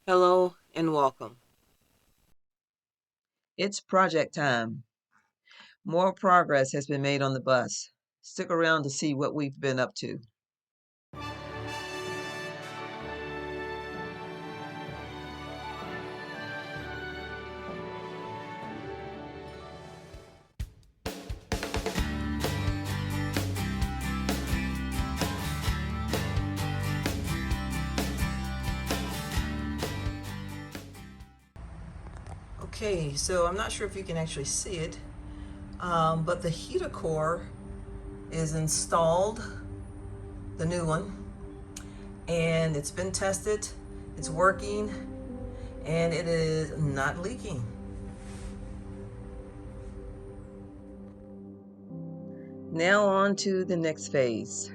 Hello and welcome. It's project time. More progress has been made on the bus. Stick around to see what we've been up to. Okay, so I'm not sure if you can actually see it, but the heater core is installed, the new one, and it's been tested, it's working, and it is not leaking. Now on to the next phase.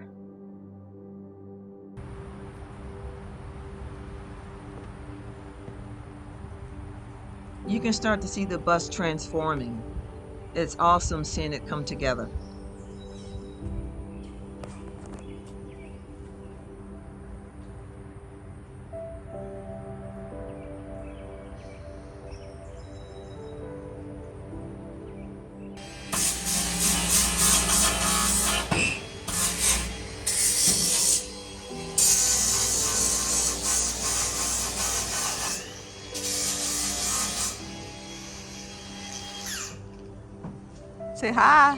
You can start to see the bus transforming. It's awesome seeing it come together. Say hi. All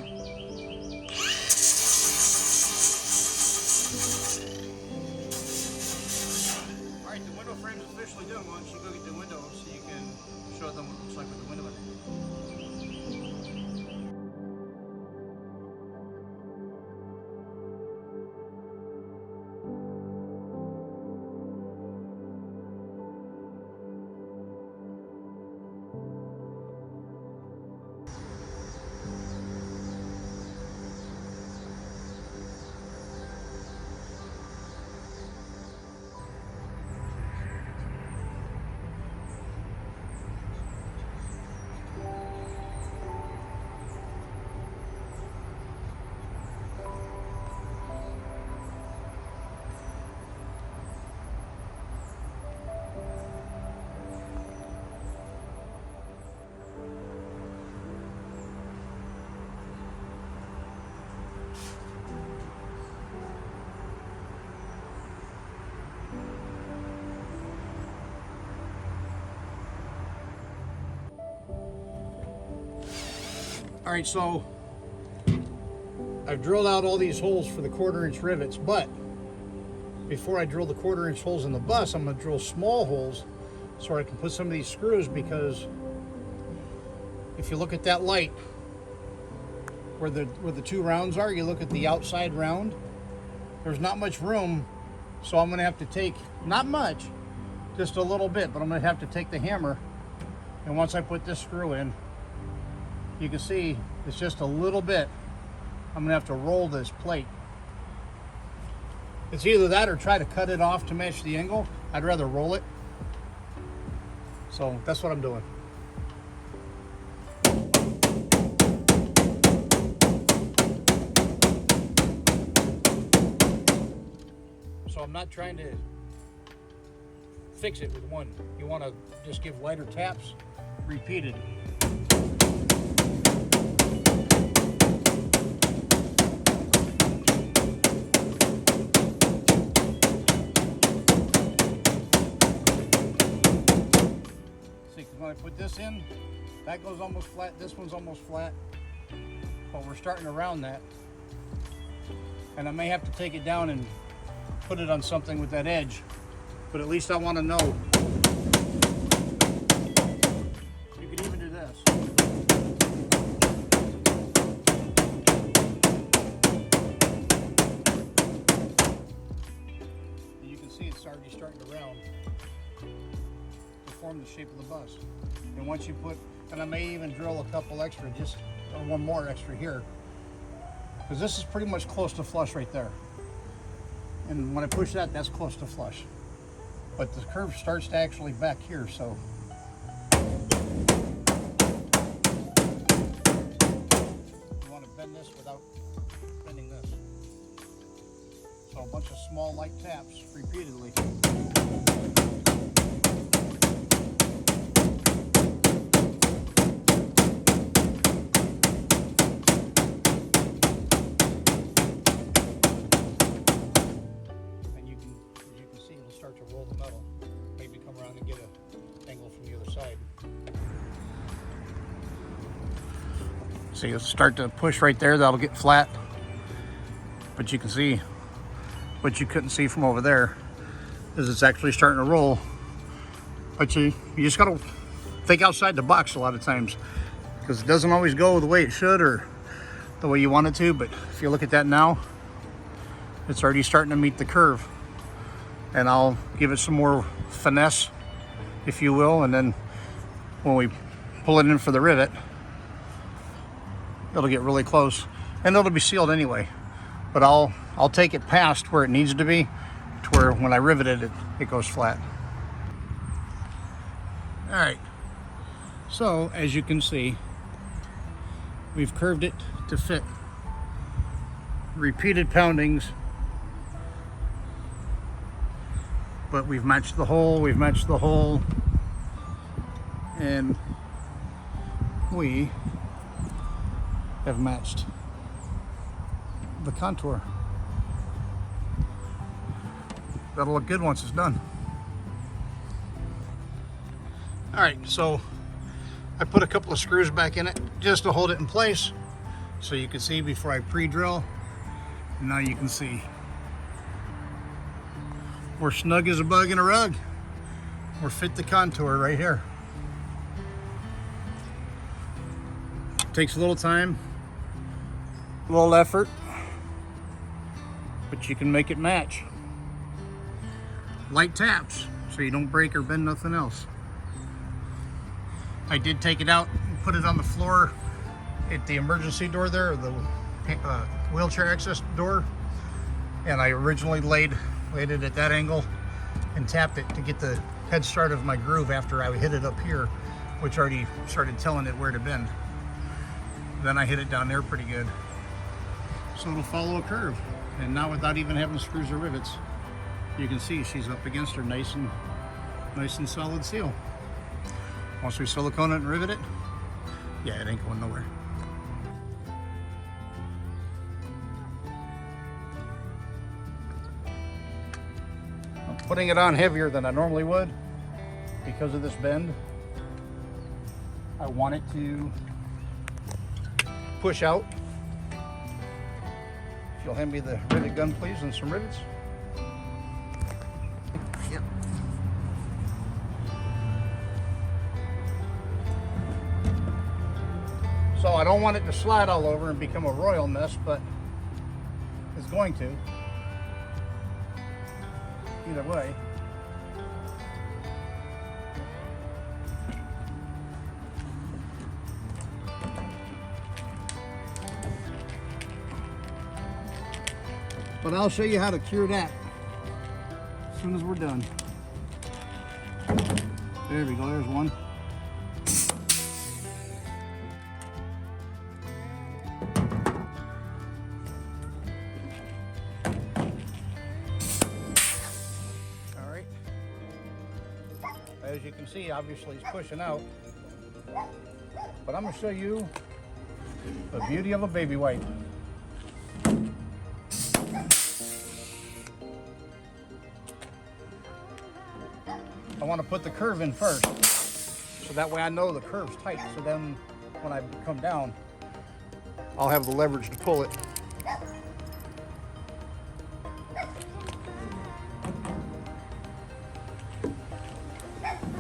right, the window frame's officially done. Why don't you go get the window so you can show them what it looks like with the window in it. All right, so I've drilled out all these holes for the 1/4-inch rivets, but before I drill the 1/4-inch holes in the bus, I'm going to drill small holes so I can put some of these screws, because if you look at that light where the two rounds are, you look at the outside round, there's not much room, so I'm going to have to take, not much, just a little bit, but I'm going to have to take the hammer, and once I put this screw in, you can see it's just a little bit. I'm gonna have to roll this plate. It's either that or try to cut it off to match the angle. I'd rather roll it. So that's what I'm doing. So I'm not trying to fix it with one. You want to just give lighter taps, repeated. When I put this in, that goes almost flat, this one's almost flat, but we're starting to round that, and I may have to take it down and put it on something with that edge, but at least I want to know. You could even do this. And you can see it's already starting to round, form the shape of the bus. And once you put, and I may even drill a couple extra, just or one more extra here, because this is pretty much close to flush right there. And when I push that, that's close to flush. But the curve starts to actually back here, so. You want to bend this without bending this. So a bunch of small light taps repeatedly. side. So you'll start to push right there, that'll get flat. But you can see what you couldn't see from over there is it's actually starting to roll. But you just gotta think outside the box a lot of times, because it doesn't always go the way it should or the way you want it to. But if you look at that now, it's already starting to meet the curve. And I'll give it some more finesse, if you will, and then when we pull it in for the rivet, it'll get really close, and it'll be sealed anyway. But I'll take it past where it needs to be, to where when I rivet it, it goes flat. All right, so as you can see, we've curved it to fit. Repeated poundings, but we've matched the hole, and we have matched the contour. That'll look good once it's done. All right, so I put a couple of screws back in it just to hold it in place, so you can see before I pre-drill. Now you can see we're snug as a bug in a rug. We're fit the contour right here. Takes a little time, a little effort, but you can make it match. Light taps, so you don't break or bend nothing else. I did take it out and put it on the floor at the emergency door there, or the wheelchair access door, and I originally laid it at that angle and tapped it to get the head start of my groove after I hit it up here, which already started telling it where to bend. Then I hit it down there pretty good, so it'll follow a curve, and not without even having screws or rivets. You can see she's up against her nice and solid seal. Once we silicone it and rivet it, yeah, it ain't going nowhere. I'm putting it on heavier than I normally would because of this bend. I want it to push out. If you'll hand me the rivet gun, please, and some rivets. Yep. So I don't want it to slide all over and become a royal mess, but it's going to. Either way. But I'll show you how to cure that as soon as we're done. There we go, there's one. All right. As you can see, obviously it's pushing out. But I'm gonna show you the beauty of a baby wipe. I want to put the curve in first, so that way I know the curve's tight, so then when I come down, I'll have the leverage to pull it.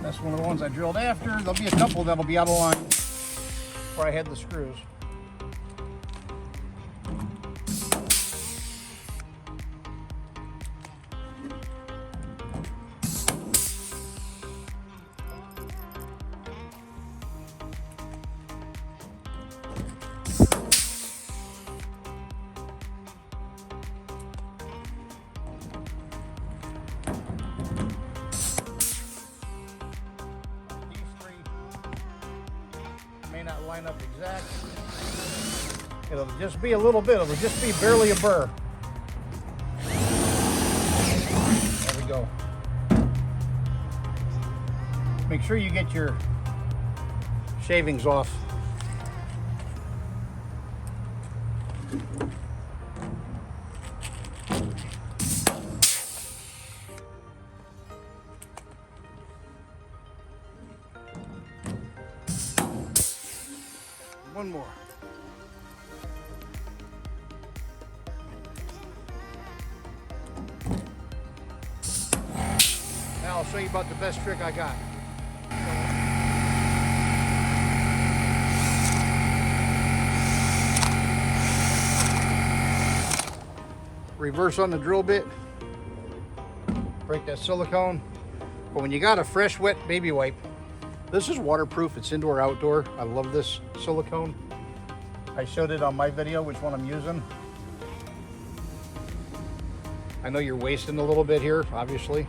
That's one of the ones I drilled after. There'll be a couple that'll be out of line where I had the screws. May not line up exact. It'll just be a little bit. It'll just be barely a burr. There we go. Make sure you get your shavings off. One more. Now I'll show you about the best trick I got. Reverse on the drill bit. Break that silicone. But when you got a fresh, wet baby wipe, this is waterproof. It's indoor, outdoor. I love this silicone. I showed it on my video, which one I'm using. I know you're wasting a little bit here, obviously.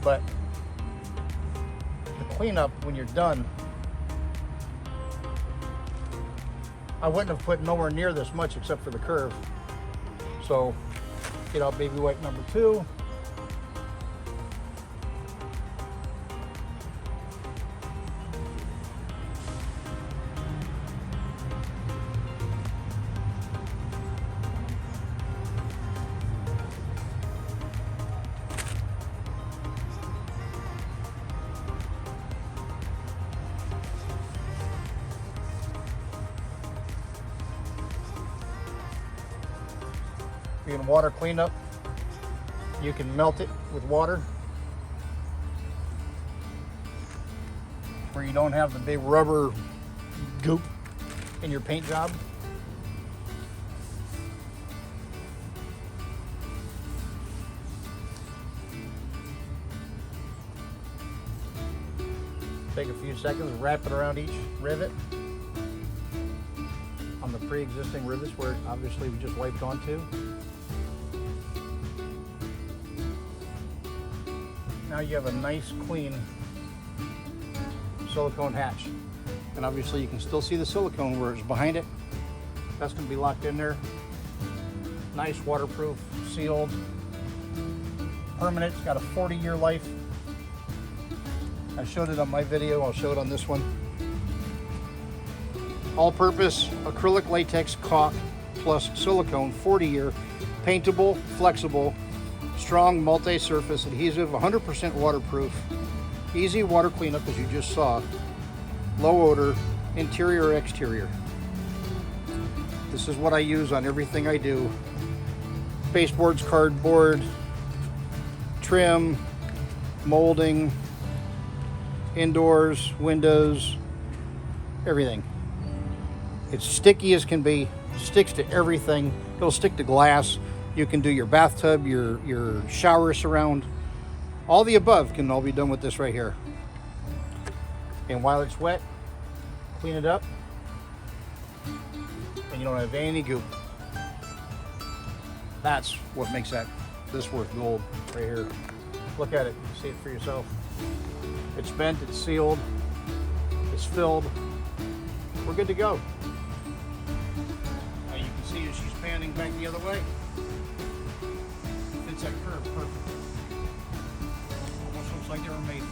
But the cleanup, when you're done, I wouldn't have put nowhere near this much except for the curve. So, get out baby wipe number 2. You can water cleanup. You can melt it with water, where you don't have the big rubber goop in your paint job. Take a few seconds, wrap it around each rivet on the pre-existing rivets where obviously we just wiped onto. Now you have a nice, clean silicone hatch. And obviously you can still see the silicone where it's behind it. That's going to be locked in there. Nice, waterproof, sealed, permanent. It's got a 40-year life. I showed it on my video. I'll show it on this one. All-purpose acrylic latex caulk plus silicone, 40-year, paintable, flexible, strong multi-surface adhesive, 100% waterproof, easy water cleanup as you just saw, low odor, interior or exterior. This is what I use on everything I do. Baseboards, cardboard, trim, molding, indoors, windows, everything. It's sticky as can be, sticks to everything. It'll stick to glass. You can do your bathtub, your shower surround. All the above can all be done with this right here. And while it's wet, clean it up. And you don't have any goop. That's what makes this worth gold right here. Look at it, see it for yourself. It's bent, it's sealed, it's filled. We're good to go. Now you can see as she's panning back the other way. Fits that curve perfectly. Almost looks like they were made